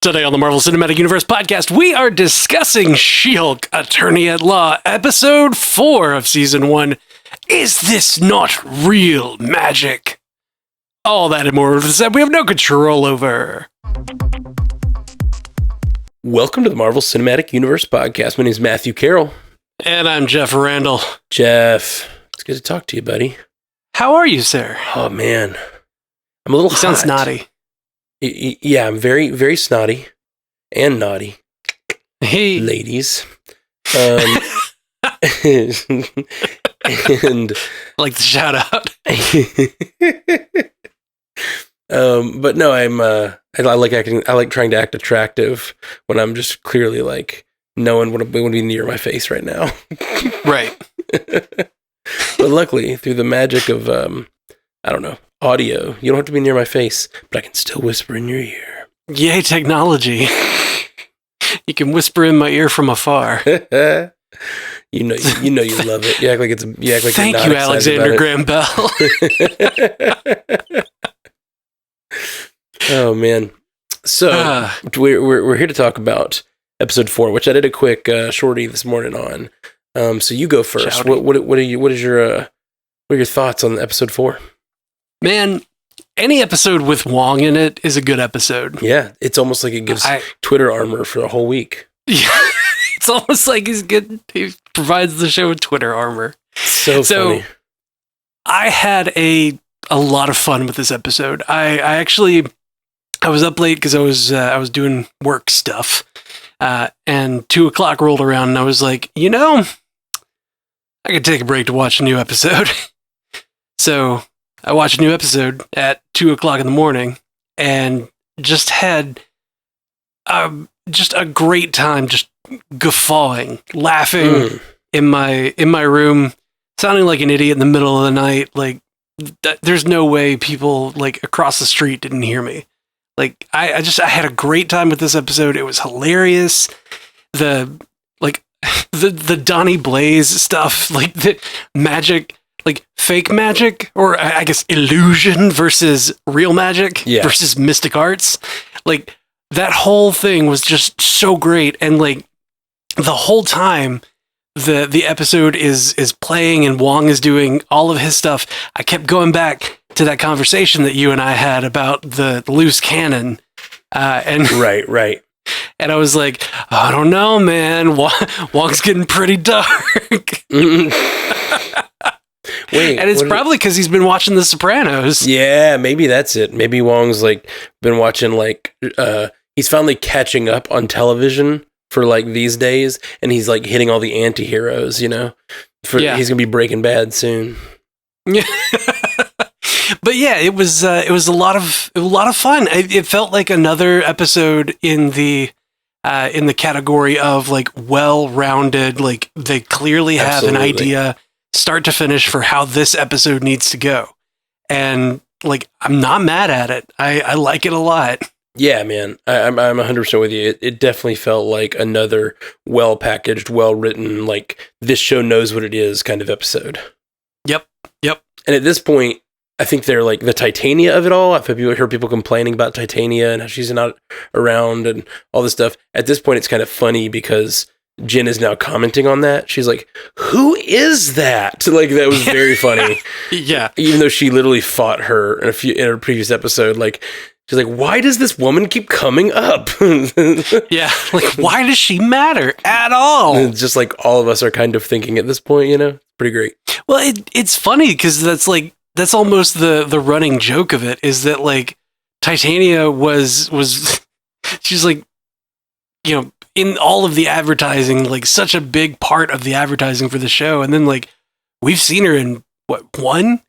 Today on the Marvel Cinematic Universe podcast, we are discussing She-Hulk, Attorney at Law, Episode 4 of Season 1. Is this not real magic? All that and more that we have no control over. Welcome to the Marvel Cinematic Universe podcast. My name is Matthew Carroll. And I'm Jeff Randall. Jeff, it's good to talk to you, buddy. How are you, sir? Oh, man. I'm a little hot. Sounds snotty. Yeah, I'm very, very snotty and naughty. Hey. Ladies. And like the shout out. But no, I like acting. I like trying to act attractive when I'm just clearly like no one would be near my face right now. Right. But luckily, through the magic of I don't know, audio, you don't have to be near my face, but I can still whisper in your ear. Yay, technology. You can whisper in my ear from afar. You know you love it. You act like Thank you, Alexander Graham Bell. Oh man. So we're here to talk about episode 4, which I did a quick shorty this morning on. So you go first. What are your thoughts on episode 4? Man, any episode with Wong in it is a good episode. Yeah, it's almost like it gives Twitter armor for a whole week. Yeah, it's almost like he's good. He provides the show with Twitter armor. So funny. I had a lot of fun with this episode. I was up late because I was doing work stuff, and 2:00 rolled around, and I was like, I could take a break to watch a new episode. So I watched a new episode at 2:00 in the morning, and just had just a great time, just guffawing, laughing in my room, sounding like an idiot in the middle of the night. Like, there's no way people like across the street didn't hear me. Like, I had a great time with this episode. It was hilarious. The Donnie Blaze stuff, like the magic, like fake magic, or I guess illusion versus real magic versus mystic arts. Like, that whole thing was just so great. And like the whole time the episode is playing and Wong is doing all of his stuff, I kept going back to that conversation that you and I had about the loose cannon. And right. And I was like, I don't know, man. Wong's getting pretty dark. Wait, and it's probably because he's been watching The Sopranos. Yeah, maybe that's it. Maybe Wong's like been watching like he's finally catching up on television for like these days, and he's like hitting all the anti-heroes, He's gonna be Breaking Bad soon. Yeah. But yeah, it was a lot of fun. It felt like another episode in the category of like well-rounded, like they clearly have an idea start to finish for how this episode needs to go. And like, I'm not mad at it. I like it a lot. Yeah, man. I'm 100% with you. It definitely felt like another well-packaged, well-written, like this show knows what it is kind of episode. Yep. And at this point, I think they're like the Titania of it all. I've heard people complaining about Titania and how she's not around and all this stuff. At this point, it's kind of funny because Jen is now commenting on that. She's like, who is that? Like, that was very funny. Yeah. Even though she literally fought her in a previous episode, like, she's like, why does this woman keep coming up? Yeah. Like, why does she matter at all? And it's just like all of us are kind of thinking at this point, Pretty great. Well, it's funny because that's almost the running joke of it, is that like Titania was she's like, in all of the advertising, like such a big part of the advertising for the show. And then like we've seen her in one?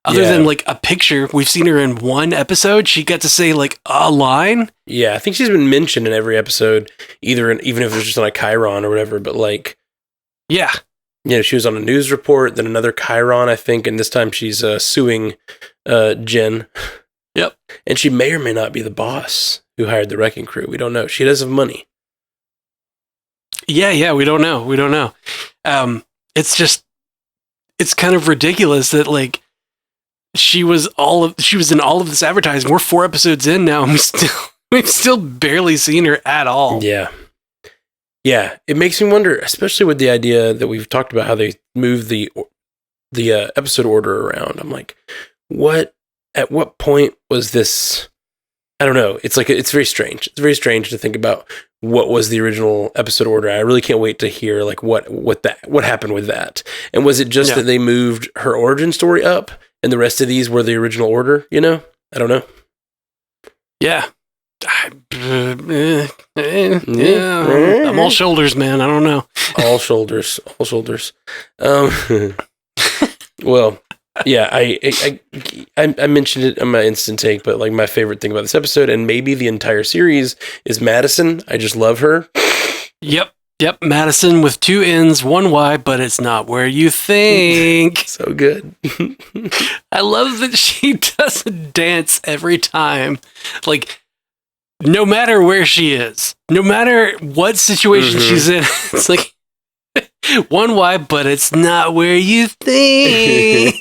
Other than like a picture, we've seen her in one episode. She got to say like a line. Yeah, I think she's been mentioned in every episode, even if it was just on a Chiron or whatever, but like, yeah. She was on a news report, then another Chiron, I think, and this time she's suing Jen. Yep. And she may or may not be the boss who hired the Wrecking Crew. We don't know. She does have money. Yeah, we don't know. It's kind of ridiculous that like she was in all of this advertising. We're 4 episodes in now, and We've still barely seen her at all. Yeah. Yeah, it makes me wonder, especially with the idea that we've talked about how they move the episode order around. I'm like, at what point was this? I don't know. It's like, it's very strange. It's very strange to think about what was the original episode order. I really can't wait to hear like what happened with that. And was it just that they moved her origin story up and the rest of these were the original order? You know, I don't know. Yeah. I'm all shoulders, man. I don't know. All shoulders. Well, yeah, I mentioned it in my instant take, but like my favorite thing about this episode and maybe the entire series is Madisynn. I just love her. Yep, Madisynn with 2 N's, 1 Y, but it's not where you think. So good. I love that she does a dance every time. Like, no matter where she is, no matter what situation she's in, it's like, 1 Y, but it's not where you think.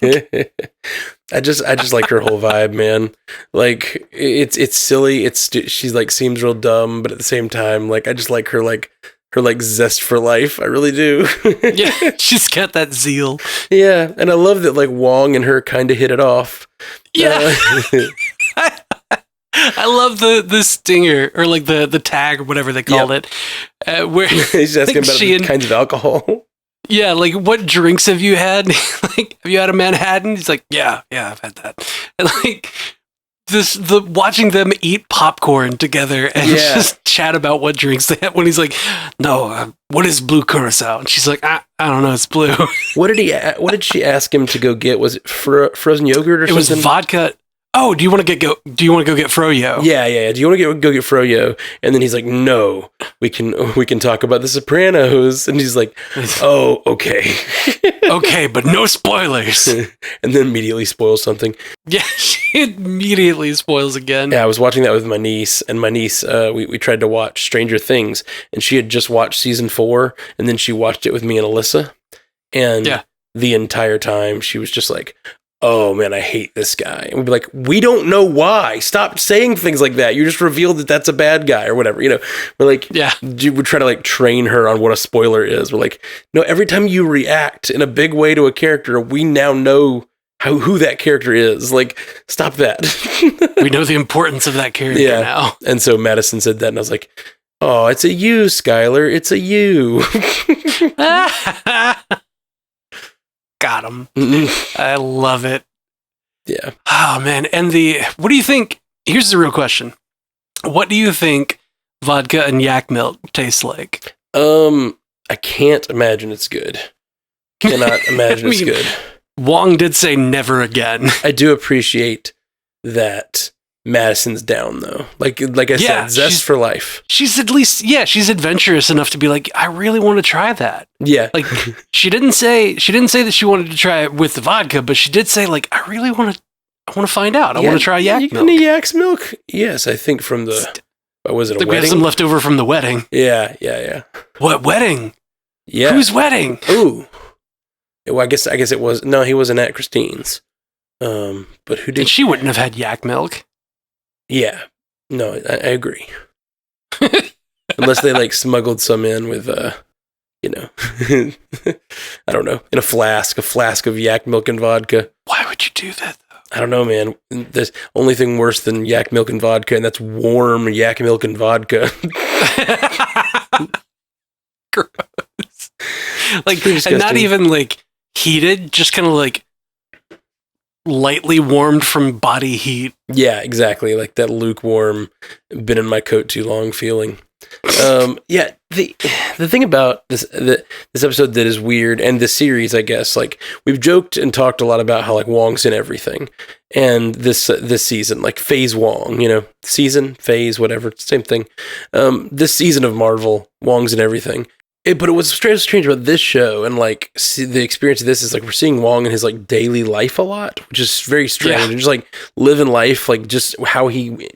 I just like her whole vibe, man. Like it's silly. She's like seems real dumb, but at the same time, like I just like her zest for life. I really do. Yeah, she's got that zeal. Yeah, and I love that like Wong and her kind of hit it off. Yeah. I love the stinger or like the tag or whatever they called it. Where he's asking about kinds of alcohol. Yeah, like what drinks have you had? Like, have you had a Manhattan? He's like, yeah, I've had that. And like watching them eat popcorn together and just chat about what drinks they have. When he's like, no, what is blue curacao? And she's like, I don't know, it's blue. What did she ask him to go get? Was it frozen yogurt or something? It was vodka. Oh, do you want to go get froyo? Yeah. Do you want to go get froyo? And then he's like, no, we can talk about The Sopranos. And he's like, oh, okay. Okay, but no spoilers. And then immediately spoils something. Yeah, she immediately spoils again. Yeah, I was watching that with my niece, and my niece, we tried to watch Stranger Things, and she had just watched season 4, and then she watched it with me and Alyssa. And the entire time she was just like, oh man, I hate this guy. And we'd be like, we don't know why. Stop saying things like that. You just revealed that that's a bad guy or whatever. You know, we're like, we try to like train her on what a spoiler is. We're like, no, every time you react in a big way to a character, we now know who that character is. Like, stop that. We know the importance of that character now. And so Madisynn said that, and I was like, oh, it's a you, Skylar. It's a you. Got him. I love it. Yeah. Oh, man. And what do you think? Here's the real question. What do you think vodka and yak milk tastes like? I can't imagine it's good. Cannot imagine it's good. Wong did say never again. I do appreciate that Madisynn's down though. Like I said, zest for life. She's at least, she's adventurous enough to be like, I really want to try that. Yeah. Like she didn't say that she wanted to try it with the vodka, but she did say like, I really want to find out. I want to try yak milk. Any yak's milk? Yes, I think from the, was it a wedding? We had some left over from the wedding. Yeah. What wedding? Yeah. Whose wedding? Ooh. Well, I guess it was, no, he wasn't at Christine's. But who did? And she wouldn't have had yak milk. Yeah. No, I agree. Unless they like smuggled some in with, I don't know, in a flask of yak milk and vodka. Why would you do that though? I don't know, man. There's only thing worse than yak milk and vodka, and that's warm yak milk and vodka. Gross. Like, and not even like heated, just kind of like lightly warmed from body heat. Yeah, exactly. Like that lukewarm, been in my coat too long feeling. The thing about this episode that is weird, and this series, I guess, like we've joked and talked a lot about how like Wong's in everything, and this season, like phase Wong, season, phase, whatever, same thing. This season of Marvel, Wong's in everything. But it was strange about this show, and like the experience of this is like we're seeing Wong in his like daily life a lot, which is very strange. And just like living life, like just how he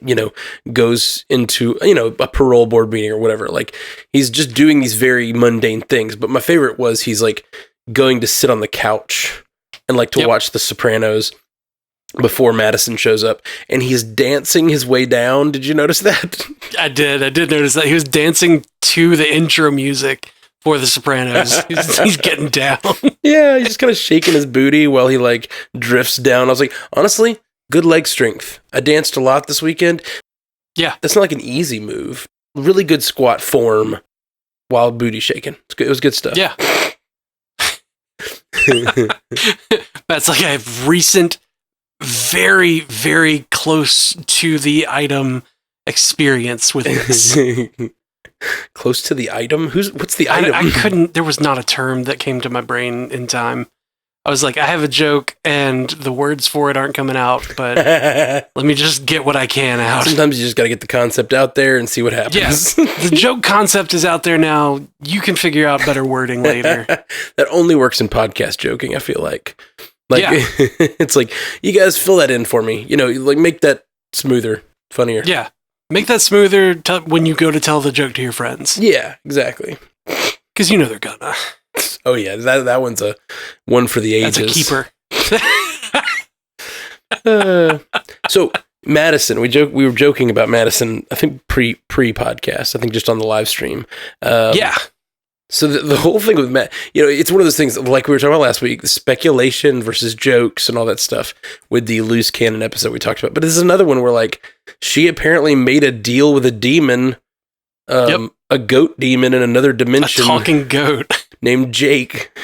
goes into a parole board meeting or whatever. Like he's just doing these very mundane things. But my favorite was he's like going to sit on the couch and like to watch The Sopranos. before Madison shows up, and he's dancing his way down. Did you notice that? I did notice that. He was dancing to the intro music for The Sopranos. He's getting down. Yeah, he's just kind of shaking his booty while he like drifts down. I was like, honestly, good leg strength. I danced a lot this weekend. Yeah. That's not like an easy move. Really good squat form while booty shaking. It was good stuff. Yeah. That's like a recent, very, very close to the item experience with this. Close to the item? What's the item? I couldn't, there was not a term that came to my brain in time. I was like, I have a joke and the words for it aren't coming out, but let me just get what I can out. Sometimes you just got to get the concept out there and see what happens. Yes, the joke concept is out there now. You can figure out better wording later. That only works in podcast joking, I feel like. Yeah. It's like, you guys fill that in for me. You know, like make that smoother, funnier. Yeah. Make that smoother when you go to tell the joke to your friends. Yeah, exactly. Because you know they're gonna. Oh yeah, that one's a one for the ages. That's a keeper. So Madison, we were joking about Madison. I think pre podcast. I think just on the live stream. Yeah. So the whole thing with Matt, you know, it's one of those things like we were talking about last week, the speculation versus jokes and all that stuff with the loose cannon episode we talked about. But this is another one where like she apparently made a deal with a demon, a goat demon in another dimension, a talking goat named Jake,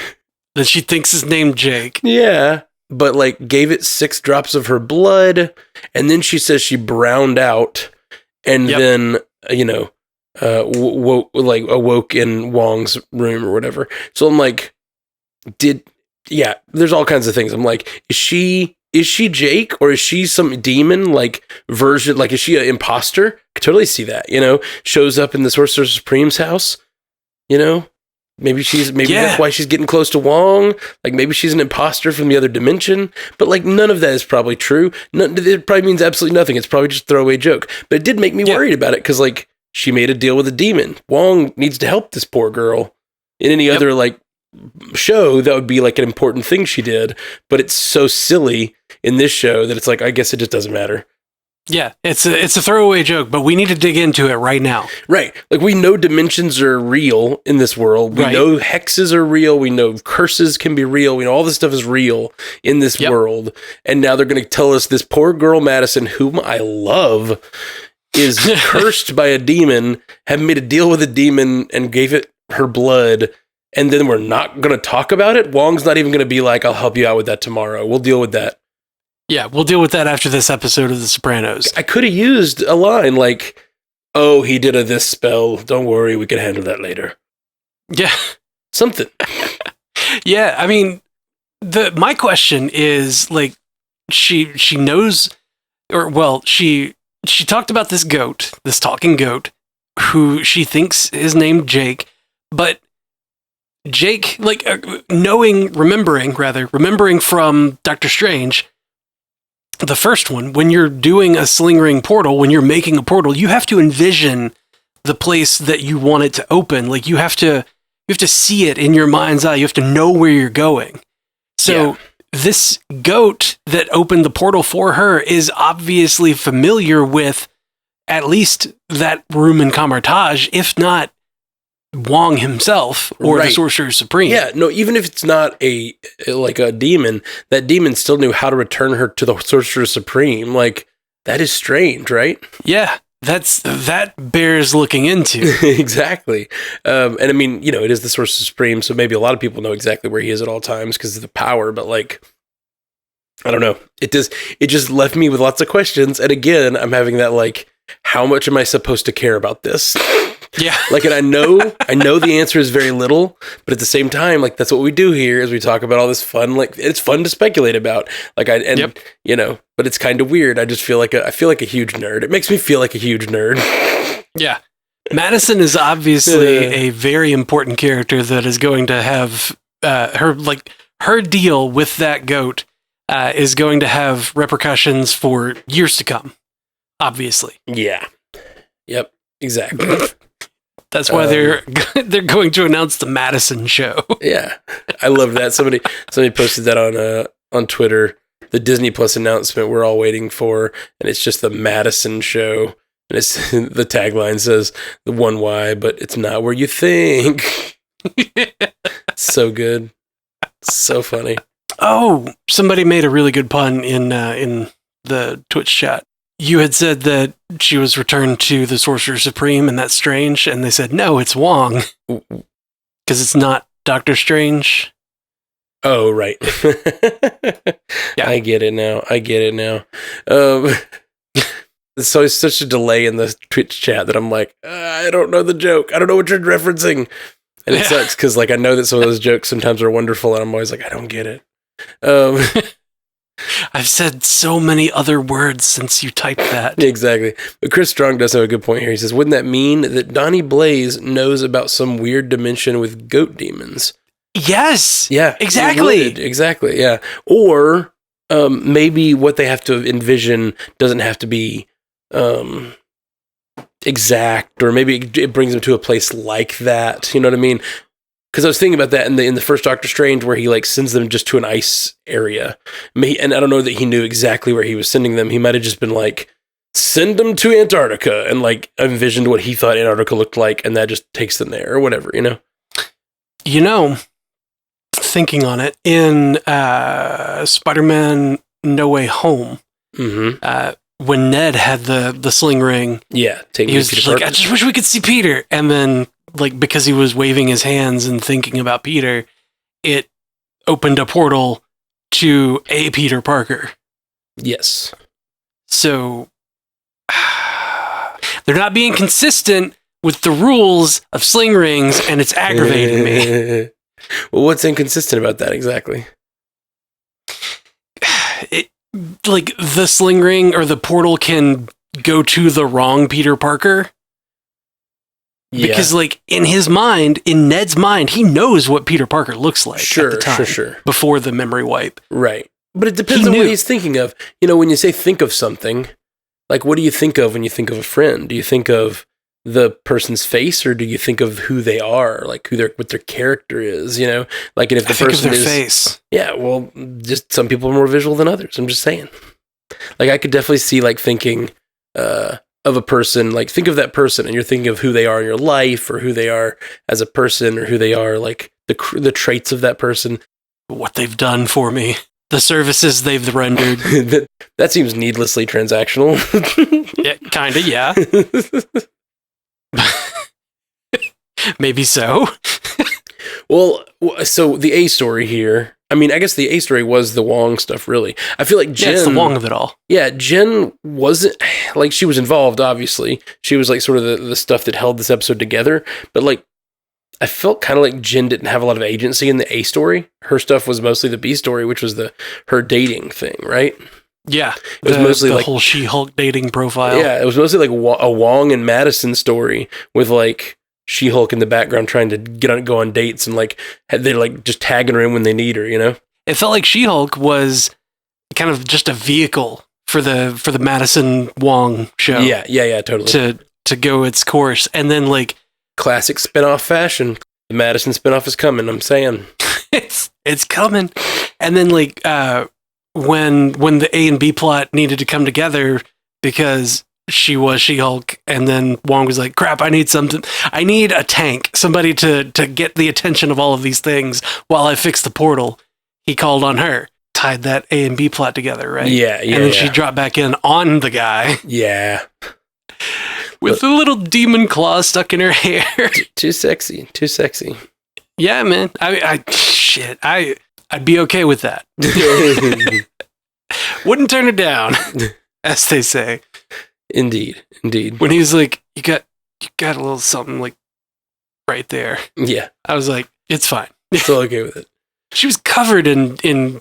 that she thinks is named Jake. Yeah, but like gave it 6 drops of her blood, and then she says she browned out, and then awoke in Wong's room or whatever. So I'm like, there's all kinds of things. I'm like, is she Jake, or is she some demon like version? Like, is she an imposter? I could totally see that, you know, shows up in the Sorcerer Supreme's house, you know, maybe that's why she's getting close to Wong. Like maybe she's an imposter from the other dimension, but like none of that is probably true. It probably means absolutely nothing. It's probably just a throwaway joke, but it did make me worried about it. 'Cause like, she made a deal with a demon. Wong needs to help this poor girl. In any other like show, that would be like an important thing she did. But it's so silly in this show that it's like, I guess it just doesn't matter. Yeah, it's a throwaway joke, but we need to dig into it right now. Right. Like we know dimensions are real in this world. We know hexes are real. We know curses can be real. We know all this stuff is real in this world. And now they're going to tell us this poor girl, Madison, whom I love, is cursed by a demon, have made a deal with a demon and gave it her blood, and then we're not going to talk about it? Wong's not even going to be like, I'll help you out with that tomorrow. We'll deal with that. Yeah, we'll deal with that after this episode of The Sopranos. I could have used a line like, oh, he did this spell. Don't worry, we can handle that later. Yeah. Something. Yeah, I mean, my question is, like, she knows, or, well, she talked about this goat, this talking goat, who she thinks is named Jake, but Jake, like, remembering from Doctor Strange, the first one, when you're doing a sling ring portal, when you're making a portal, you have to envision the place that you want it to open. Like, you have to see it in your mind's eye. You have to know where you're going. So this goat that opened the portal for her is obviously familiar with at least that room in Kamar-Taj, if not Wong himself or the Sorcerer Supreme. Yeah, no, even if it's not a demon, that demon still knew how to return her to the Sorcerer Supreme. Like, that is strange, right? Yeah, that bears looking into. Exactly. And I mean, you know, it is the Sorcerer Supreme, so maybe a lot of people know exactly where he is at all times because of the power, but like, I don't know. It just left me with lots of questions. And again, I'm having that like, how much am I supposed to care about this? Yeah. Like, and I know the answer is very little, but at the same time, like, that's what we do here is we talk about all this fun, like, it's fun to speculate about. Like, you know, but it's kind of weird. I just feel like a huge nerd. It makes me feel like a huge nerd. Yeah. Madison is obviously a very important character that is going to have her deal with that goat is going to have repercussions for years to come. Obviously. Yeah. Yep. Exactly. That's why they're going to announce the Madisynn show. Yeah, I love that. Somebody posted that on Twitter. the Disney Plus announcement we're all waiting for, and it's just the Madison show. And it's the tagline says the 1Y, but it's not where you think. So good. So funny. Oh, somebody made a really good pun in the Twitch chat. You had said that she was returned to the Sorcerer Supreme, and that's strange. And they said, no, it's Wong. Because it's not Doctor Strange. Oh, right. Yeah. I get it now. So it's such a delay in the Twitch chat that I'm like, I don't know the joke. I don't know what you're referencing. And it sucks because like I know that some of those jokes sometimes are wonderful, and I'm always like, I don't get it. I've said so many other words since you typed that. Exactly. But Chris Strong does have a good point here. He says, wouldn't that mean that Donnie Blaze knows about some weird dimension with goat demons? Yes. Yeah. Exactly. Exactly. Yeah. Or maybe what they have to envision doesn't have to be exact, or maybe it brings them to a place like that. You know what I mean? Because I was thinking about that in the first Doctor Strange, where he like sends them just to an ice area, and I don't know that he knew exactly where he was sending them. He might have just been like, send them to Antarctica, and like envisioned what he thought Antarctica looked like, and that just takes them there or whatever. You know. Thinking on it, in Spider-Man No Way Home, when Ned had the sling ring, he was just like, I just wish we could see Peter. And then, like, because he was waving his hands and thinking about Peter, it opened a portal to a Peter Parker. Yes. So they're not being consistent with the rules of sling rings, and it's aggravating me. Well, what's inconsistent about that exactly? Like, the sling ring or the portal can go to the wrong Peter Parker. Yeah. Because, like, in his mind, in Ned's mind, he knows what Peter Parker looks like at the time. Sure. Before the memory wipe. Right. But it depends on what he's thinking of. You know, when you say think of something, like, what do you think of when you think of a friend? Do you think of the person's face, or do you think of who they are, like what their character is, like, and if the person is face. Yeah, well, just some people are more visual than others. I'm just saying. Like, I could definitely see like thinking of a person, like think of that person, and you're thinking of who they are in your life, or who they are as a person, or who they are, like the traits of that person, what they've done for me, the services they've rendered. that seems needlessly transactional. Yeah, kind of. Yeah. Maybe so. Well, so the A story here, I mean, I guess the A story was the Wong stuff, really. I feel like Jen... Yeah, it's the Wong of it all. Yeah, Jen wasn't... Like, she was involved, obviously. She was, like, sort of the stuff that held this episode together. But, like, I felt kind of like Jen didn't have a lot of agency in the A story. Her stuff was mostly the B story, which was her dating thing, right? Yeah, it was mostly the like whole SheHulk dating profile. Yeah, it was mostly like a Wong and Madison story with like SheHulk in the background trying to go on dates, and like they're like just tagging her in when they need her. It felt like SheHulk was kind of just a vehicle for the Madison Wong show. Yeah, totally. To go its course, and then like classic spinoff fashion. The Madison spinoff is coming. I'm saying it's coming, and then like. When the A and B plot needed to come together because she was SheHulk, and then Wong was like, crap, I need a tank, somebody to get the attention of all of these things while I fix the portal. He called on her, tied that A and B plot together, right? Yeah. And then she dropped back in on the guy. Yeah. With a little demon claw stuck in her hair. Too sexy. Yeah, man. I'd be okay with that. Wouldn't turn it down, as they say. Indeed. When he was like, you got a little something like right there. Yeah. I was like, it's fine. It's all okay with it. She was covered in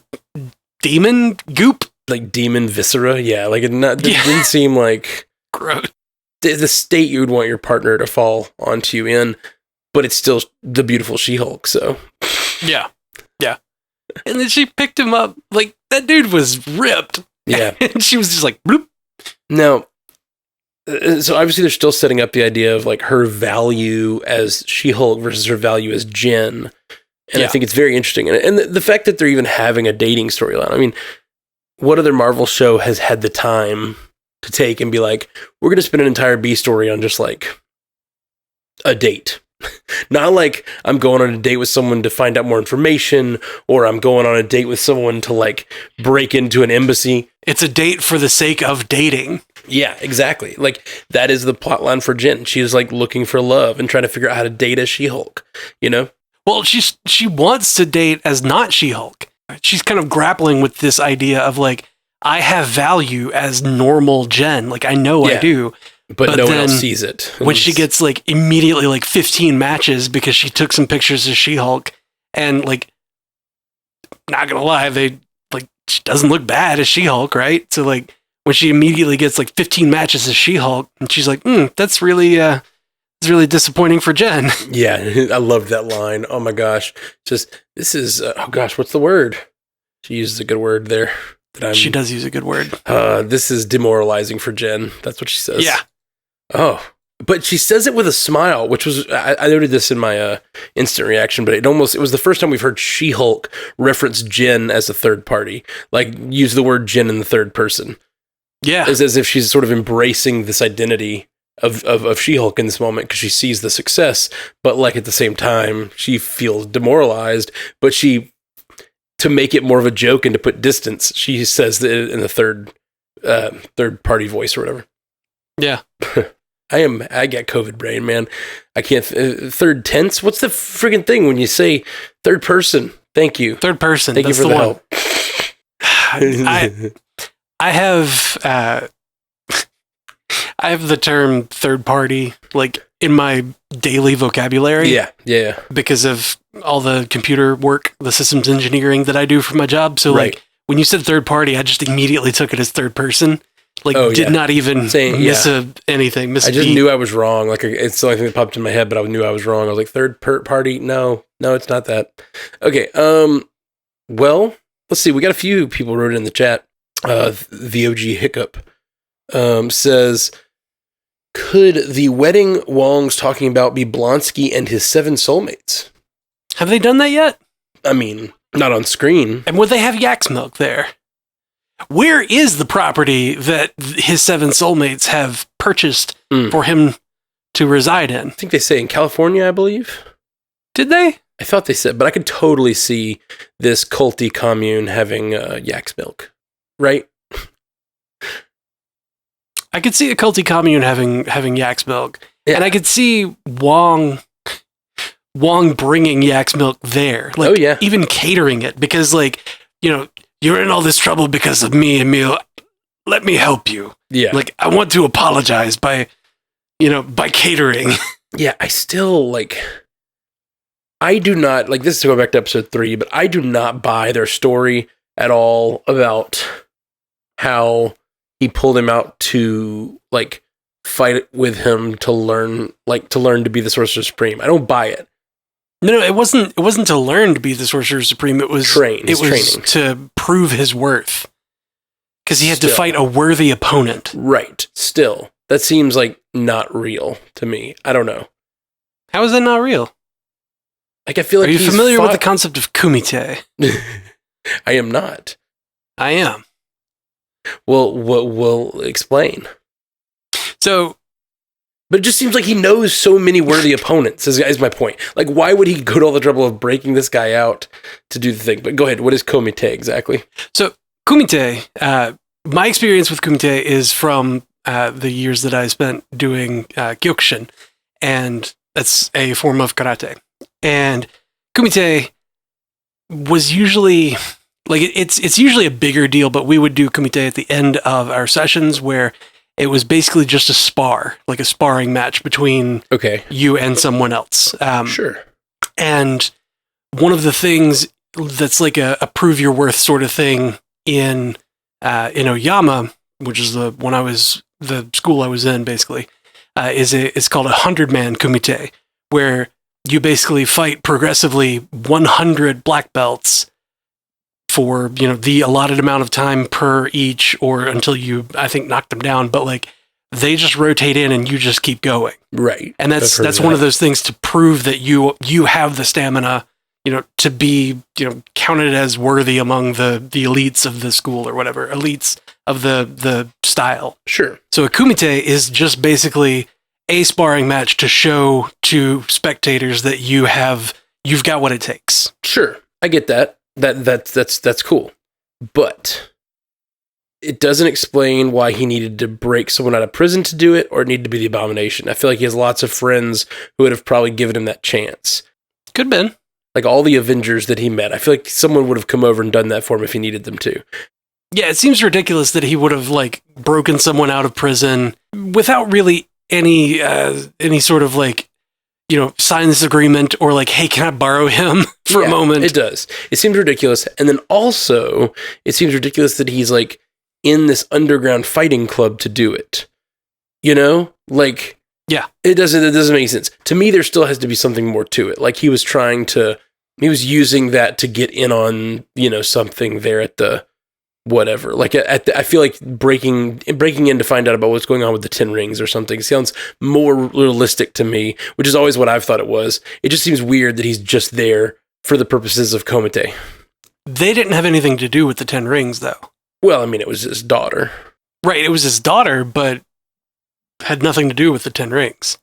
demon goop. Like demon viscera. Yeah. Like it didn't seem like gross. The state you would want your partner to fall onto you in, but it's still the beautiful SheHulk, so. Yeah. And then she picked him up. Like, that dude was ripped. Yeah. And she was just like, bloop. Now, so obviously they're still setting up the idea of like her value as SheHulk versus her value as Jen. And I think it's very interesting. And the fact that they're even having a dating storyline. I mean, what other Marvel show has had the time to take and be like, we're going to spend an entire B story on just like a date? Not like I'm going on a date with someone to find out more information, or I'm going on a date with someone to like break into an embassy. It's a date for the sake of dating. Yeah, exactly. Like that is the plotline for Jen. She is like looking for love and trying to figure out how to date as She-Hulk, you know? Well, she wants to date as not She-Hulk. She's kind of grappling with this idea of like, I have value as normal Jen. Like I know I do. But no one else sees it. When she gets like immediately like 15 matches because she took some pictures of She-Hulk, and like, not gonna lie, she doesn't look bad as She-Hulk, right? So like when she immediately gets like 15 matches as She-Hulk, and she's like, that's really it's really disappointing for Jen. Yeah, I loved that line. Oh my gosh. Just, this is, what's the word? She uses a good word there. She does use a good word. This is demoralizing for Jen. That's what she says. Yeah. Oh, but she says it with a smile, which was, I noted this in my instant reaction, but it was the first time we've heard She-Hulk reference Jen as a third party, like use the word Jen in the third person. Yeah. It's as if she's sort of embracing this identity of She-Hulk in this moment because she sees the success, but like at the same time, she feels demoralized, but to make it more of a joke and to put distance, she says that in the third party voice or whatever. Yeah. I got COVID brain, man. I can't, third tense? What's the friggin' thing when you say third person? Thank you. Third person. Thank you for the help. I have the term third party like in my daily vocabulary. Yeah. Because of all the computer work, the systems engineering that I do for my job. So like when you said third party, I just immediately took it as third person. Like did not even miss anything. I just knew I was wrong. Like it's the only thing that popped in my head, but I knew I was wrong. I was like third party. No, it's not that. Okay. Well, let's see. We got a few people wrote in the chat. VOG Hiccup says, could the wedding Wong's talking about be Blonsky and his 7 soulmates? Have they done that yet? I mean, not on screen. And would they have yak's milk there? Where is the property that his 7 soulmates have purchased for him to reside in? I think they say in California, I believe. Did they? I thought they said, but I could totally see this culty commune having yak's milk, right? I could see a culty commune having yak's milk, and I could see Wong bringing yak's milk there. Like, even catering it, because like, you know, you're in all this trouble because of me, Emil. Let me help you. Yeah. Like, I want to apologize by catering. Yeah, I still I do not, this is to go back to episode 3, but I do not buy their story at all about how he pulled him out to, fight with him to learn to be the Sorcerer Supreme. I don't buy it. No, it wasn't to learn to be the Sorcerer Supreme. It was training to prove his worth. Because he had to fight a worthy opponent. Right. Still. That seems not real to me. I don't know. How is that not real? I feel like Are you familiar with the concept of Kumite? I am not. I am. Well, we'll explain. So, but it just seems like he knows so many worthy opponents, is my point. Why would he go to all the trouble of breaking this guy out to do the thing? But go ahead, what is Kumite exactly? So, Kumite, my experience with Kumite is from the years that I spent doing Kyokushin, and that's a form of karate. And Kumite was usually, it's usually a bigger deal, but we would do Kumite at the end of our sessions where it was basically just a spar, like a sparring match between you and someone else. Sure. And one of the things that's like a prove your worth sort of thing in Oyama, which is the school I was in basically, it's called a 100-man Kumite, where you basically fight progressively 100 black belts for, the allotted amount of time per each, or until you, I think, knock them down. But they just rotate in and you just keep going. Right. And that's one of those things to prove that you have the stamina to be, counted as worthy among the elites of the school or whatever, elites of the style. Sure. So a kumite is just basically a sparring match to show to spectators that you've got what it takes. Sure. I get that. That's cool. But it doesn't explain why he needed to break someone out of prison to do it, or it needed to be the Abomination. I feel like he has lots of friends who would have probably given him that chance. Could have been. Like all the Avengers that he met. I feel like someone would have come over and done that for him if he needed them to. Yeah, it seems ridiculous that he would have broken someone out of prison without really any sort of sign this agreement or hey, can I borrow him for a moment? It does. It seems ridiculous. And then also it seems ridiculous that he's in this underground fighting club to do it. Yeah. It doesn't make sense. To me, there still has to be something more to it. He was using that to get in on, something there at the whatever. I feel like breaking in to find out about what's going on with the 10 rings or something sounds more realistic to me, which is always what I've thought it was. It just seems weird that he's just there for the purposes of Kumite. They didn't have anything to do with the 10 rings, though. Well, I mean, it was his daughter. Right, it was his daughter, but had nothing to do with the 10 rings.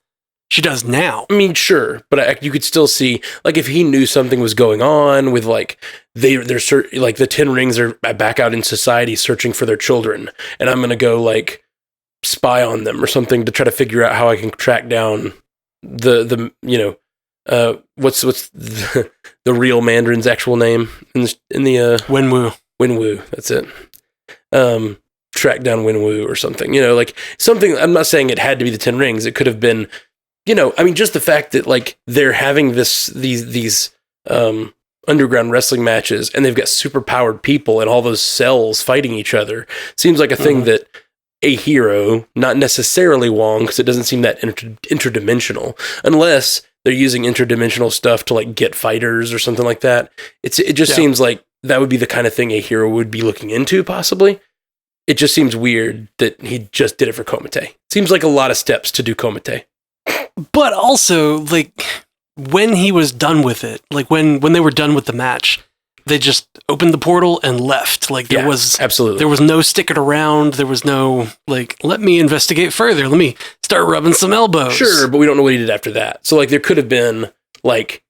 She does now. I mean, sure, but you could still see, if he knew something was going on with, they're the 10 rings are back out in society searching for their children, and I'm gonna go spy on them or something to try to figure out how I can track down the what's the real Mandarin's actual name in the Wenwu. That's it. Track down Wenwu or something. Something. I'm not saying it had to be the 10 rings. It could have been. Just the fact that they're having these underground wrestling matches and they've got super powered people and all those cells fighting each other seems like a thing that a hero, not necessarily Wong, because it doesn't seem that interdimensional, unless they're using interdimensional stuff to get fighters or something like that. It just seems like that would be the kind of thing a hero would be looking into, possibly. It just seems weird that he just did it for Kumite. Seems like a lot of steps to do Kumite. But also, when he was done with it, when they were done with the match, they just opened the portal and left. There was absolutely. There was no sticking around. There was no let me investigate further. Let me start rubbing some elbows. Sure, but we don't know what he did after that. So there could have been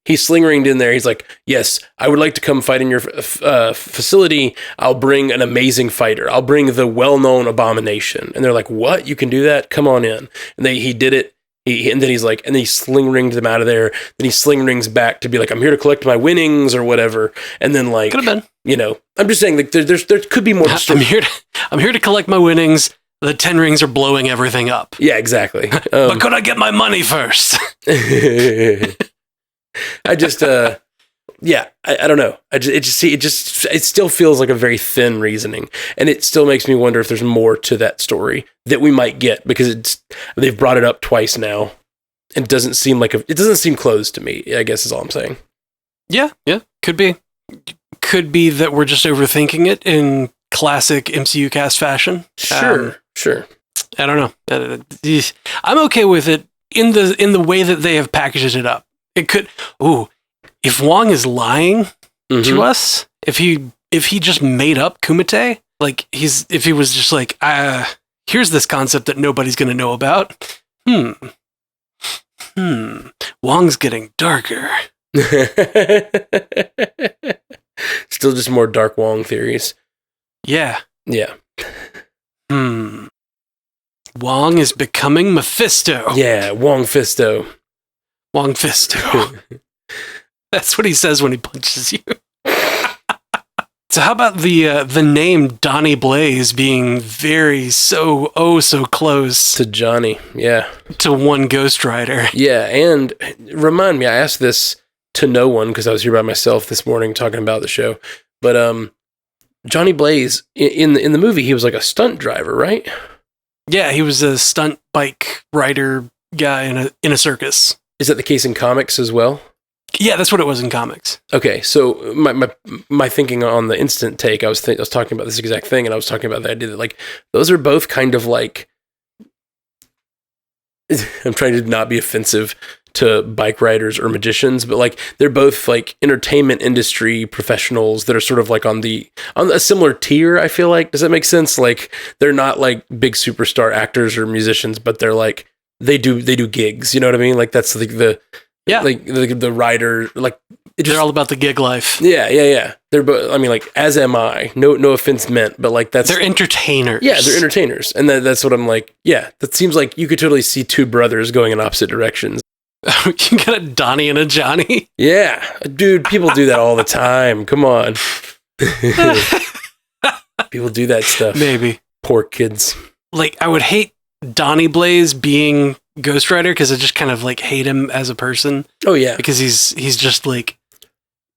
he sling-ringed in there. He's yes, I would like to come fight in your facility. I'll bring an amazing fighter. I'll bring the well-known Abomination. And they're what? You can do that? Come on in. And he did it. And then he's and then he sling-ringed them out of there. Then he sling-rings back to be I'm here to collect my winnings or whatever. And then could have been. I'm just saying there could be more. I'm here to collect my winnings. The 10 rings are blowing everything up. Yeah, exactly. But could I get my money first? I just, I don't know. It still feels like a very thin reasoning, and it still makes me wonder if there's more to that story that we might get, because they've brought it up twice now, and it doesn't seem closed to me, I guess is all I'm saying. Yeah, could be that we're just overthinking it in classic MCU cast fashion. Sure. I don't know. I'm okay with it in the way that they have packaged it up. It could. If Wong is lying to us, if he just made up Kumite, if he was just here's this concept that nobody's going to know about. Wong's getting darker. Still just more dark Wong theories. Yeah. Wong is becoming Mephisto. Yeah, Wong Fisto. That's what he says when he punches you. So how about the name Donnie Blaze being so close to Johnny? Yeah, to one Ghost Rider. Yeah, and remind me, I asked this to no one because I was here by myself this morning talking about the show. But Johnny Blaze in the movie, he was a stunt driver, right? Yeah, he was a stunt bike rider guy in a circus. Is that the case in comics as well? Yeah, that's what it was in comics. Okay, so my thinking on the instant take, I was talking about this exact thing, and I was talking about the idea that those are both kind of I'm trying to not be offensive to bike riders or magicians, but like they're both like entertainment industry professionals that are sort of like on a similar tier, I feel like. Does that make sense? Like they're not like big superstar actors or musicians, but they're like they do gigs, you know what I mean? Like that's like the writer, like they're all about the gig life. Yeah. They're both, I mean, like, as am I. No offense meant, but like they're entertainers. Yeah, they're entertainers. And that's what I'm like, yeah, that seems like you could totally see two brothers going in opposite directions. You got a Donnie and a Johnny? Yeah. Dude, people do that all the time. Come on. People do that stuff. Maybe. Poor kids. Like, I would hate Donnie Blaze being Ghost Rider because I just kind of like hate him as a person. Oh, yeah. Because he's just like,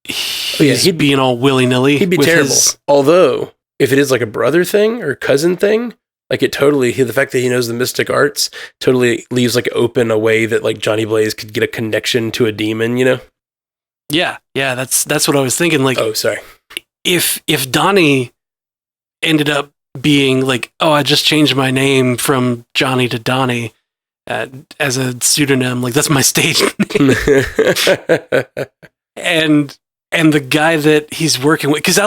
he'd being all willy-nilly. He'd be terrible. Although, if it is like a brother thing or cousin thing, like it totally, the fact that he knows the mystic arts totally leaves like open a way that like Johnny Blaze could get a connection to a demon, you know? Yeah, that's what I was thinking. Like, oh, sorry. If Donnie ended up being like, oh, I just changed my name from Johnny to Donnie as a pseudonym, like that's my stage name. and the guy that he's working with, because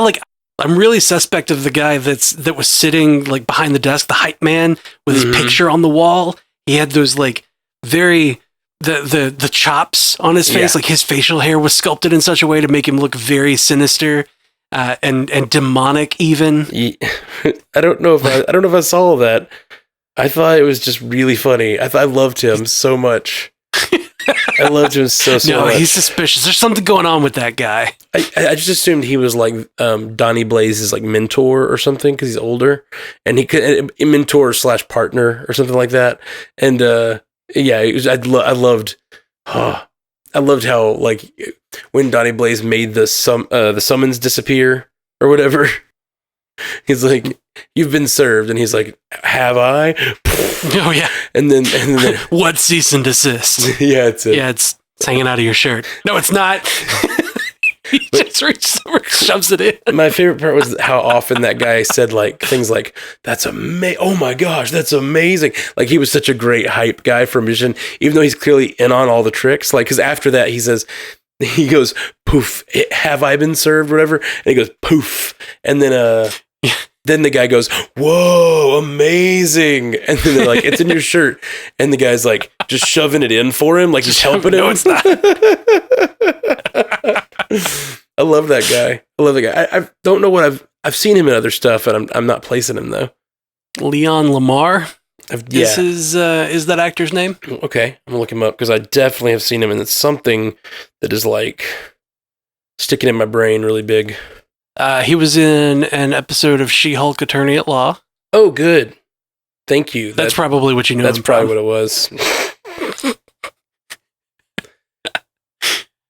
I'm really suspect of the guy that was sitting like behind the desk, the hype man with his picture on the wall. He had those like very the chops on his face, like his facial hair was sculpted in such a way to make him look very sinister and demonic. Even I don't know if I saw that. I thought it was just really funny. I loved him so much. I loved him so much. No, he's suspicious. There's something going on with that guy. I just assumed he was like Donnie Blaze's like mentor or something because he's older, and he could mentor / partner or something like that. And I loved how like when Donnie Blaze made the summons disappear or whatever. He's like, "You've been served," and he's like, "Have I?" Oh yeah. And then what cease and desist? Yeah, it's it. Yeah, it's hanging out of your shirt. No, it's not. He just reaches over, shoves it in. My favorite part was how often that guy said like things like, "That's amazing! Oh my gosh, that's amazing!" Like he was such a great hype guy for Mission, even though he's clearly in on all the tricks. Like because after that he goes poof, have I been served? Whatever, and he goes poof, and then Then the guy goes, "Whoa, amazing!" And then they're like, "It's in your shirt," and the guy's like just shoving it in for him, like he's helping him. No, it's not. I love that guy. I don't know what I've seen him in other stuff, and I'm not placing him though. Leon Lamar. Is that actor's name? Okay, I'm gonna look him up because I definitely have seen him, and it's something that is like sticking in my brain really big. He was in an episode of She-Hulk Attorney at Law. Oh, good. Thank you. That's probably what you knew. That's probably what it was.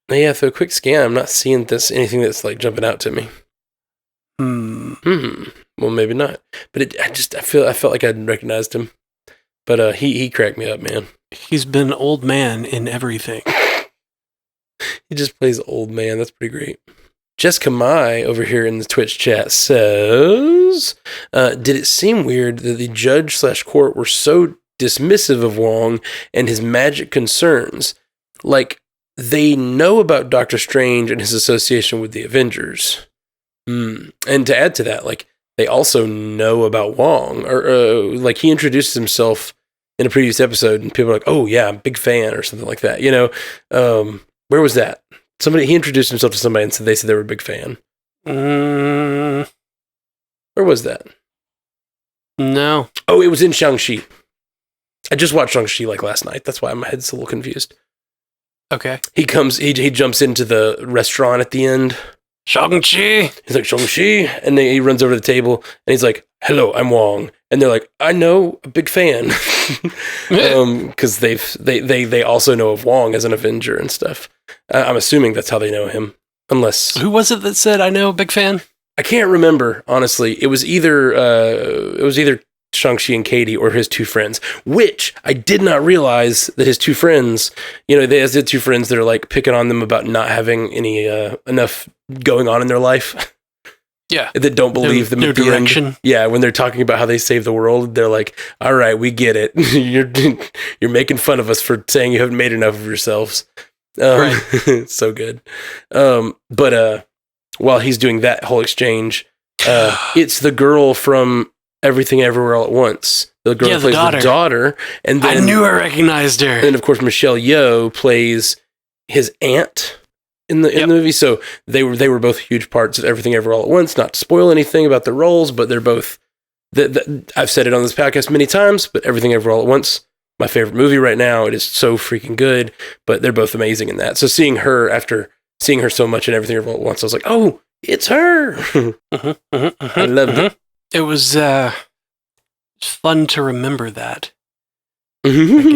Yeah, for a quick scan, I'm not seeing anything that's like jumping out to me. Well, maybe not. But I felt like I recognized him. But he cracked me up, man. He's been old man in everything. He just plays old man. That's pretty great. Jessica Mai over here in the Twitch chat says, did it seem weird that the judge / court were so dismissive of Wong and his magic concerns? Like, they know about Doctor Strange and his association with the Avengers. And to add to that, like, they also know about Wong. Or, like, he introduces himself in a previous episode, and people are like, "Oh, yeah, I'm a big fan," or something like that. You know, where was that? He introduced himself to somebody and they said they were a big fan. Where was that? No. Oh, it was in ShangChi. I just watched ShangChi like last night. That's why my head's a little confused. Okay. He jumps into the restaurant at the end. ShangChi. He's like, "ShangChi," and then he runs over to the table and he's like, "Hello, I'm Wong." And they're like, "I know, a big fan." Because they also know of Wong as an Avenger and stuff. I'm assuming that's how they know him. Unless who was it that said, "I know, big fan"? I can't remember, honestly. It was either Shang-Chi and Katie or his two friends, which I did not realize that his two friends, you know, they has the two friends that are like picking on them about not having any enough going on in their life. Yeah. that don't believe them no at the direction. end. Yeah, when they're talking about how they save the world, they're like, all right, we get it. You're making fun of us for saying you haven't made enough of yourselves. Right. So good. But while he's doing that whole exchange, it's the girl from Everything Everywhere All at Once. The girl that plays the daughter. And then, I knew I recognized her. And of course, Michelle Yeoh plays his aunt in the movie. So they were both huge parts of Everything Everywhere All at Once. Not to spoil anything about their roles, but they're both. I've said it on this podcast many times, but Everything Everywhere All at Once, my favorite movie right now. It is so freaking good. But they're both amazing in that. So seeing her so much in Everything Everywhere All at Once, I was like, oh, it's her. I loved it. It was fun to remember that. I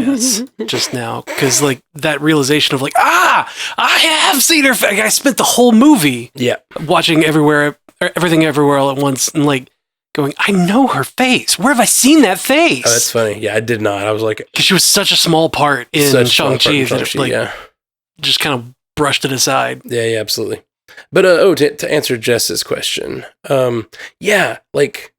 guess just now, because like that realization of like, I have seen her. I spent the whole movie, watching Everything Everywhere All at Once, and like going, I know her face. Where have I seen that face? Oh, that's funny. Yeah, I did not. I was like, because she was such a small part in ShangChi that it, like, just kind of brushed it aside. Yeah, absolutely. But to answer Jess's question, like.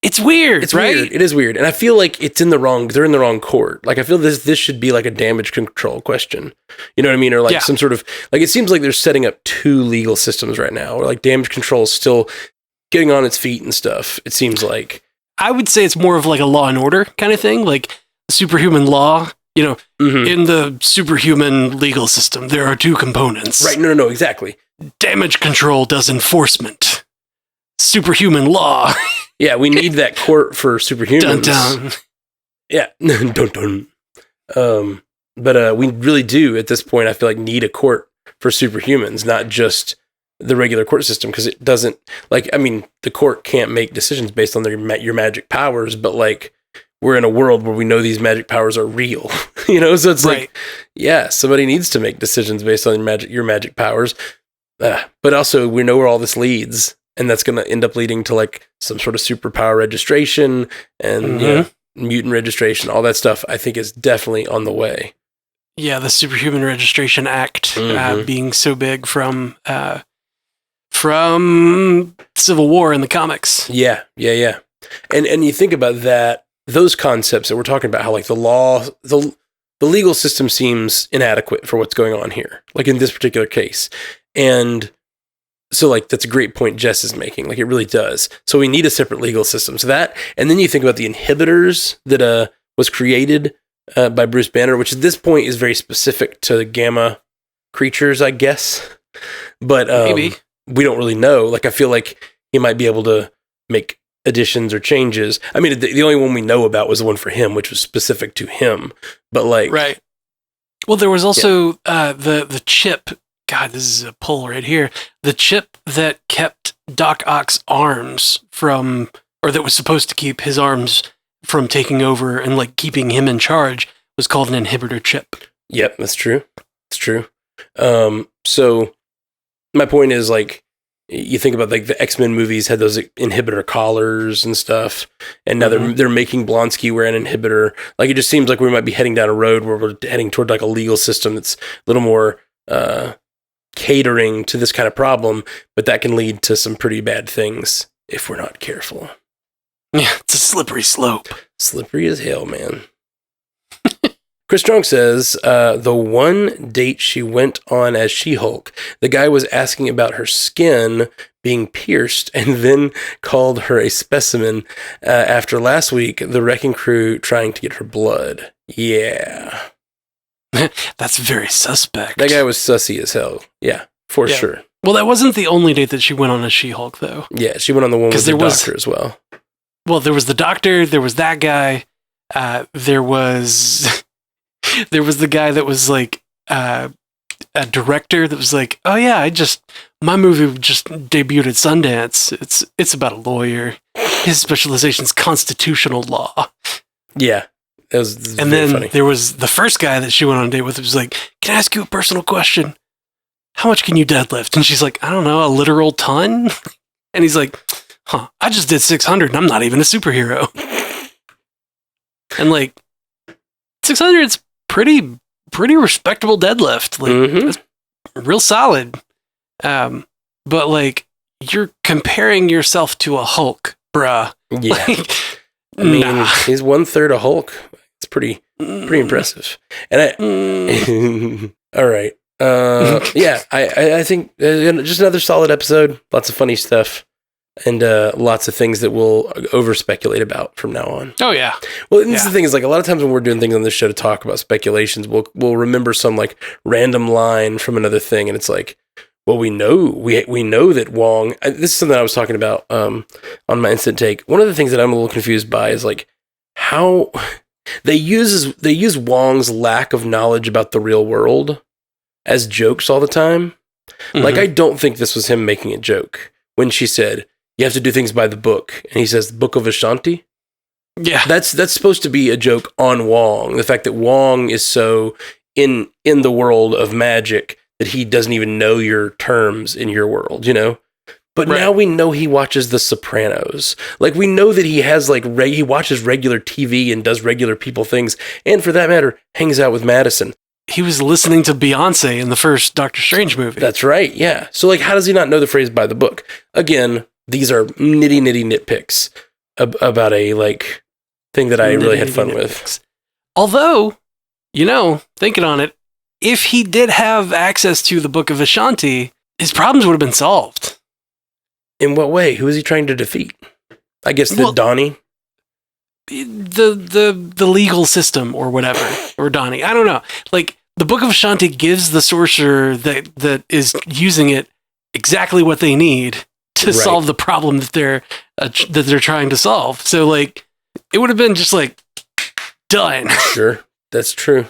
It's weird, it's right? Weird. It is weird. And I feel like they're in the wrong court. Like, I feel this should be like a damage control question. You know what I mean? Or like some sort of, like, it seems like they're setting up two legal systems right now, or like damage control is still getting on its feet and stuff. It seems like. I would say it's more of like a Law and Order kind of thing, like superhuman law. You know, in the superhuman legal system, there are two components. Right. No, exactly. Damage control does enforcement. Superhuman law. Yeah, we need that court for superhumans. Dun-dun. Yeah, dun-dun. But we really do, at this point, I feel like, need a court for superhumans, not just the regular court system, because it doesn't, like, I mean, the court can't make decisions based on your magic powers, but, like, we're in a world where we know these magic powers are real, you know? So it's like, yeah, somebody needs to make decisions based on your magic powers. But also, we know where all this leads. And that's going to end up leading to like some sort of superpower registration and mutant registration, all that stuff. I think is definitely on the way. Yeah, the Superhuman Registration Act being so big from Civil War in the comics. Yeah. And you think about that, those concepts that we're talking about, how like the law, the legal system seems inadequate for what's going on here, like in this particular case, and. So, like, that's a great point Jess is making. Like, it really does. So we need a separate legal system. So that, and then you think about the inhibitors that was created by Bruce Banner, which at this point is very specific to gamma creatures, I guess. But maybe we don't really know. Like, I feel like he might be able to make additions or changes. I mean, the only one we know about was the one for him, which was specific to him. But like, right. Well, there was also the chip. God, this is a pull right here. The chip that kept Doc Ock's arms from, or that was supposed to keep his arms from taking over and like keeping him in charge, was called an inhibitor chip. Yep, that's true. It's true. So my point is, like, you think about like the X-Men movies had those inhibitor collars and stuff, and now they're making Blonsky wear an inhibitor. Like, it just seems like we might be heading down a road where we're heading toward like a legal system that's a little more catering to this kind of problem, but that can lead to some pretty bad things if we're not careful. Yeah, it's a slippery slope. Slippery as hell, man. Chris Strong says, the one date she went on as She-Hulk, the guy was asking about her skin being pierced and then called her a specimen after last week, the Wrecking Crew trying to get her blood. Yeah. That's very suspect. That guy was sussy as hell. Yeah, for sure. Well, that wasn't the only date that she went on as She-Hulk, though. Yeah, she went on the one with the doctor as well. Well, there was the doctor, there was that guy, there was the guy that was like a director that was like, oh yeah, my movie just debuted at Sundance. It's about a lawyer. His specialization's constitutional law. Yeah. That was and then funny. There was the first guy that she went on a date with. It was like, can I ask you a personal question? How much can you deadlift? And she's like, I don't know, a literal ton? And he's like, I just did 600 and I'm not even a superhero. And like, 600 is pretty respectable deadlift. Like, that's real solid. But like, you're comparing yourself to a Hulk, bruh. Yeah. Like, I mean, nah. he's 1/3 a Hulk. It's pretty impressive. And all right. Yeah, I think just another solid episode. Lots of funny stuff. And lots of things that we'll over speculate about from now on. Oh yeah. Well, and this is the thing is like a lot of times when we're doing things on this show to talk about speculations, we'll remember some like random line from another thing, and it's like, well, we know that Wong. This is something I was talking about on my instant take. One of the things that I'm a little confused by is like how they use Wong's lack of knowledge about the real world as jokes all the time. Mm-hmm. Like I don't think this was him making a joke when she said, you have to do things by the book. And he says, the Book of Ashanti? Yeah. That's supposed to be a joke on Wong. The fact that Wong is so in the world of magic that he doesn't even know your terms in your world, you know? But now we know he watches The Sopranos. Like, we know that he has, like, he watches regular TV and does regular people things. And for that matter, hangs out with Madison. He was listening to Beyonce in the first Doctor Strange movie. That's right, yeah. So, like, how does he not know the phrase by the book? Again, these are nitty nitpicks about a, like, thing that I really had fun with. Although, you know, thinking on it, if he did have access to the Book of Ashanti, his problems would have been solved. In what way? Who is he trying to defeat? I guess Donnie? The legal system or whatever. Or Donnie. I don't know. Like, the Book of Ashanti gives the sorcerer that is using it exactly what they need to solve the problem that they're trying to solve. So, like, it would have been just, like, done. Sure. That's true.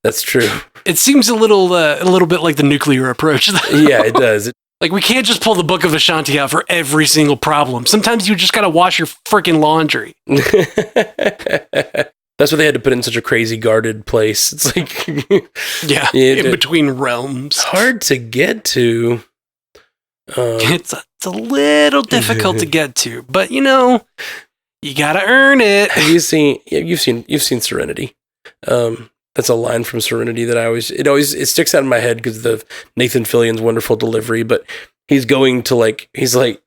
That's true. It seems a little bit like the nuclear approach. Yeah, it does. Like, we can't just pull the Book of Ashanti out for every single problem. Sometimes you just gotta wash your freaking laundry. That's why they had to put it in such a crazy guarded place. It's like... in between realms. Hard to get to. It's a little difficult to get to, but, you know, you gotta earn it. Have you seen... You've seen Serenity. That's a line from Serenity that it sticks out in my head because of Nathan Fillion's wonderful delivery, but he's like,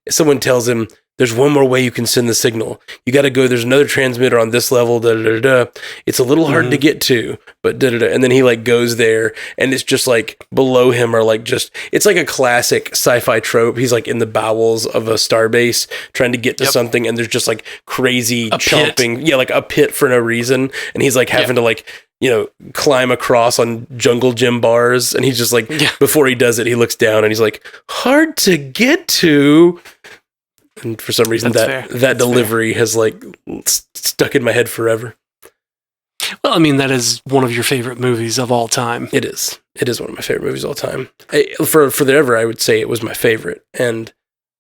someone tells him, there's one more way you can send the signal. You got to go, there's another transmitter on this level, It's a little hard to get to, but And then he like goes there and it's just like below him are like it's like a classic sci-fi trope. He's like in the bowels of a starbase trying to get to something and there's just like crazy chomping. Pit. Yeah, like a pit for no reason. And he's like having to like, you know, climb across on jungle gym bars. And he's just like, before he does it, he looks down and he's like, hard to get to. And for some reason, that delivery has like stuck in my head forever. Well, I mean, that is one of your favorite movies of all time. It is. It is one of my favorite movies of all time. For forever, I would say it was my favorite. And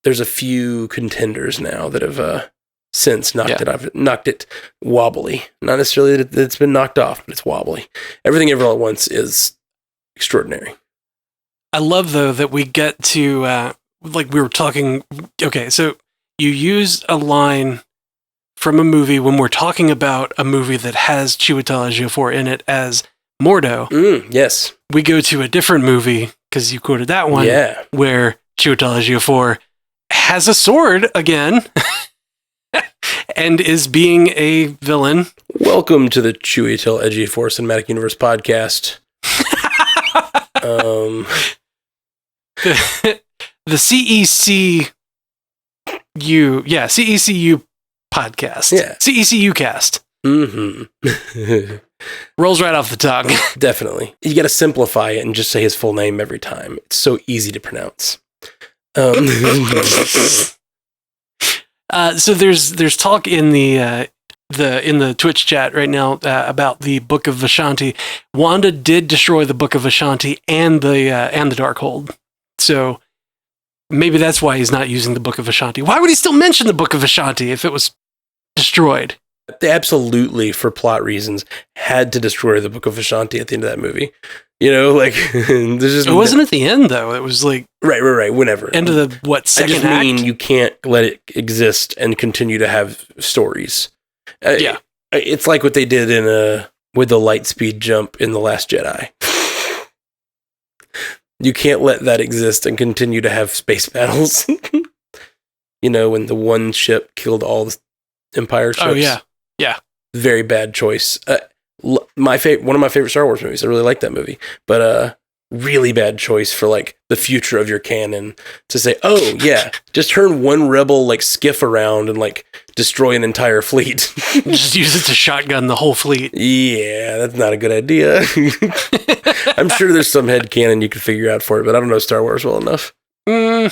there's a few contenders now that have since knocked it wobbly. Not necessarily that it's been knocked off, but it's wobbly. Everything Ever All at Once is extraordinary. I love, though, that we get to, like we were talking, okay, so you use a line from a movie when we're talking about a movie that has Chiwetel Ejiofor in it as Mordo. Yes. We go to a different movie, because you quoted that one, where Chiwetel Ejiofor has a sword again and is being a villain. Welcome to the Chiwetel Ejiofor Cinematic Universe podcast. The CECU podcast. Yeah. CECU cast. Mm-hmm. Rolls right off the tongue. Definitely. You got to simplify it and just say his full name every time. It's so easy to pronounce. So there's talk in the Twitch chat right now about the Book of Ashanti. Wanda did destroy the Book of Ashanti and the Darkhold. So maybe that's why he's not using the Book of Ashanti. Why would he still mention the Book of Ashanti if it was destroyed? They absolutely, for plot reasons, had to destroy the Book of Ashanti at the end of that movie. You know, like there's just it wasn't at the end though. It was like right. Whenever end of the second act. I mean, you can't let it exist and continue to have stories. It's like what they did in with the light speed jump in The Last Jedi. You can't let that exist and continue to have space battles. When the one ship killed all the Empire ships. Oh, yeah. Yeah. Very bad choice. One of my favorite Star Wars movies. I really like that movie. But really bad choice for like the future of your canon to say, oh yeah, just turn one rebel like skiff around and like destroy an entire fleet. Just use it to shotgun the whole fleet. Yeah, that's not a good idea. I'm sure there's some headcanon you could figure out for it, but I don't know Star Wars well enough. Yeah,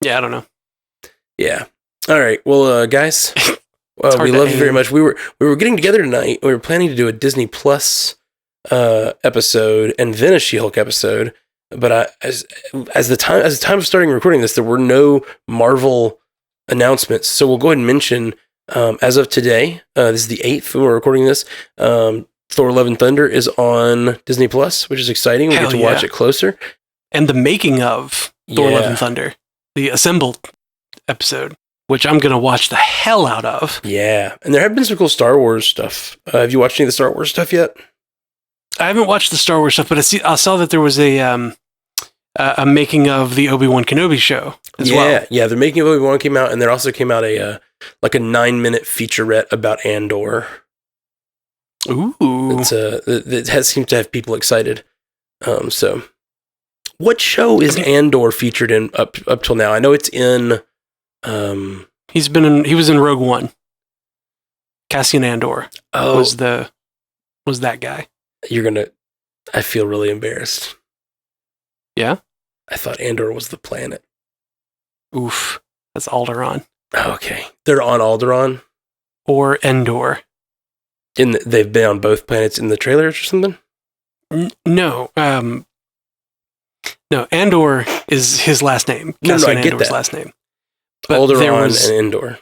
I don't know. Yeah. All right. Well, guys, we love you very much. We were getting together tonight. We were planning to do a Disney Plus episode and then a She-Hulk episode. But as the time of starting recording this, there were no Marvel announcements. So we'll go ahead and mention as of today, this is the 8th when we're recording this. Thor: Love and Thunder is on Disney Plus, which is exciting. We get to watch it closer. And the making of Thor: Love and Thunder, the assembled episode, which I'm going to watch the hell out of. Yeah. And there have been some cool Star Wars stuff. Have you watched any of the Star Wars stuff yet? I haven't watched the Star Wars stuff, but I saw that there was a making of the Obi-Wan Kenobi show as well. Yeah, the making of Obi-Wan came out, and there also came out a 9-minute featurette about Andor. Ooh. It seemed to have people excited. So what show is Andor featured in up till now? I know it's in he was in Rogue One. Cassian Andor was that guy. I feel really embarrassed. Yeah? I thought Andor was the planet. Oof. That's Alderaan. Okay. They're on Alderaan? Or Endor. They've been on both planets in the trailers or something? No. No, Andor is his last name. Cassian Andor's last name. But Alderaan and Endor.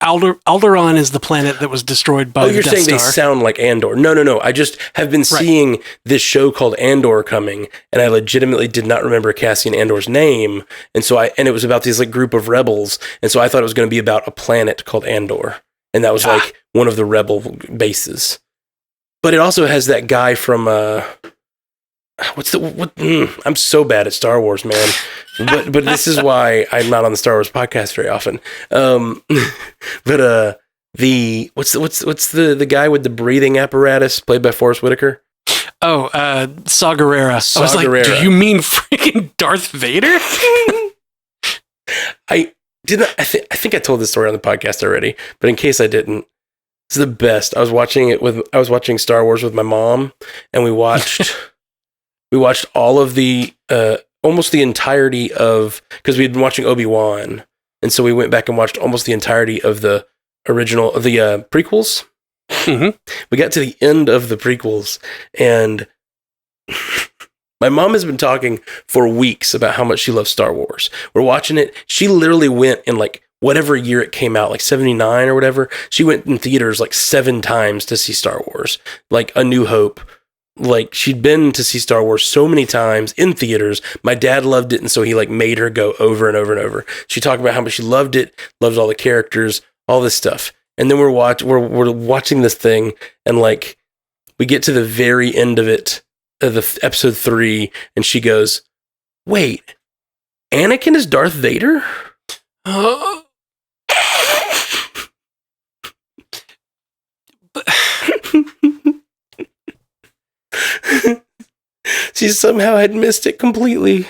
Alderaan is the planet that was destroyed by the Death Star. Oh, you're saying they sound like Andor. No. I just have been seeing this show called Andor coming, and I legitimately did not remember Cassian Andor's name, and it was about these like group of rebels, and so I thought it was going to be about a planet called Andor, and that was like one of the rebel bases. But it also has that guy from I'm so bad at Star Wars, man. But this is why I'm not on the Star Wars podcast very often. But what's the guy with the breathing apparatus played by Forrest Whitaker? Oh, Saw Gerrera. I was like, do you mean freaking Darth Vader? I think I told this story on the podcast already, but in case I didn't, it's the best. I was watching Star Wars with my mom, and we watched all of the almost the entirety of, because we'd been watching Obi-Wan, and so we went back and watched almost the entirety of the original prequels. Mm-hmm. We got to the end of the prequels, and my mom has been talking for weeks about how much she loves Star Wars. We're watching it. She literally went in like whatever year it came out, like 79 or whatever. She went in theaters like 7 times to see Star Wars, like A New Hope. Like, she'd been to see Star Wars so many times in theaters. My dad loved it, and so he like made her go over and over and over. She talked about how much she loved it, loved all the characters, all this stuff. And then we're watching this thing, and like we get to the very end of it, the episode 3, and she goes, "Wait, Anakin is Darth Vader?" She somehow had missed it completely.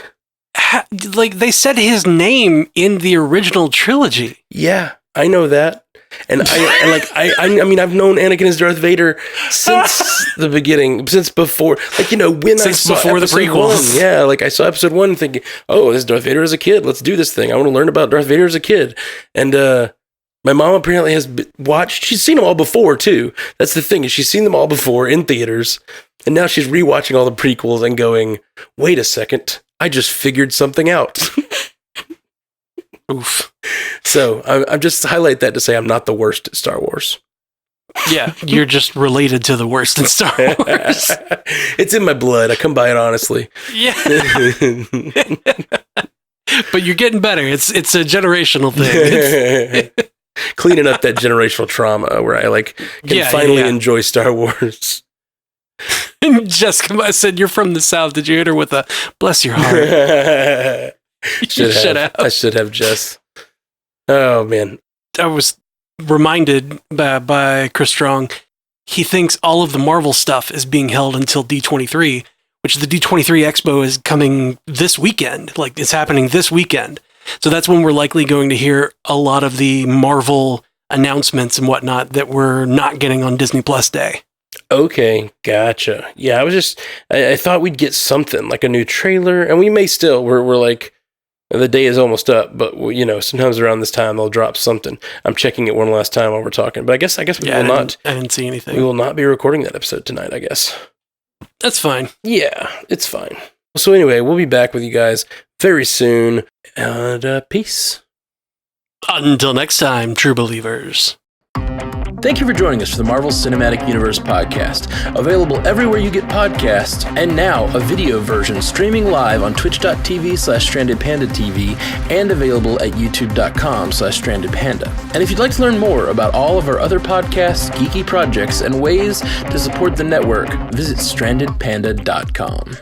Like, they said his name in the original trilogy. Yeah, I know that. And I mean, I've known Anakin as Darth Vader since the beginning, since before, like, you know, since before the prequels. 1. Yeah, like I saw episode 1 thinking, oh, this is Darth Vader as a kid. Let's do this thing. I want to learn about Darth Vader as a kid. And my mom apparently has watched, she's seen them all before too. That's the thing, is she's seen them all before in theaters. And now she's rewatching all the prequels and going, wait a second, I just figured something out. Oof. So I'm just highlight that to say I'm not the worst at Star Wars. Yeah, you're just related to the worst in Star Wars. It's in my blood. I come by it honestly. Yeah. But you're getting better. It's a generational thing. Cleaning up that generational trauma where I like can finally enjoy Star Wars. And Jessica said, "You're from the South. Did you hit her with a bless your heart?" I should have, Jess. Oh, man. I was reminded by Chris Strong, he thinks all of the Marvel stuff is being held until D23, which the D23 Expo is coming this weekend. Like, it's happening this weekend. So that's when we're likely going to hear a lot of the Marvel announcements and whatnot that we're not getting on Disney Plus Day. Okay, gotcha. Yeah, I thought we'd get something, like a new trailer, and we may still. We're like, the day is almost up, but sometimes around this time they'll drop something. I'm checking it one last time while we're talking, but I guess we will not. I didn't see anything. We will not be recording that episode tonight, I guess. That's fine. Yeah, it's fine. So anyway, we'll be back with you guys very soon, and peace. Until next time, true believers. Thank you for joining us for the Marvel Cinematic Universe podcast, available everywhere you get podcasts, and now a video version streaming live on twitch.tv/strandedpandatv and available at youtube.com/strandedpanda. And if you'd like to learn more about all of our other podcasts, geeky projects, and ways to support the network, visit strandedpanda.com.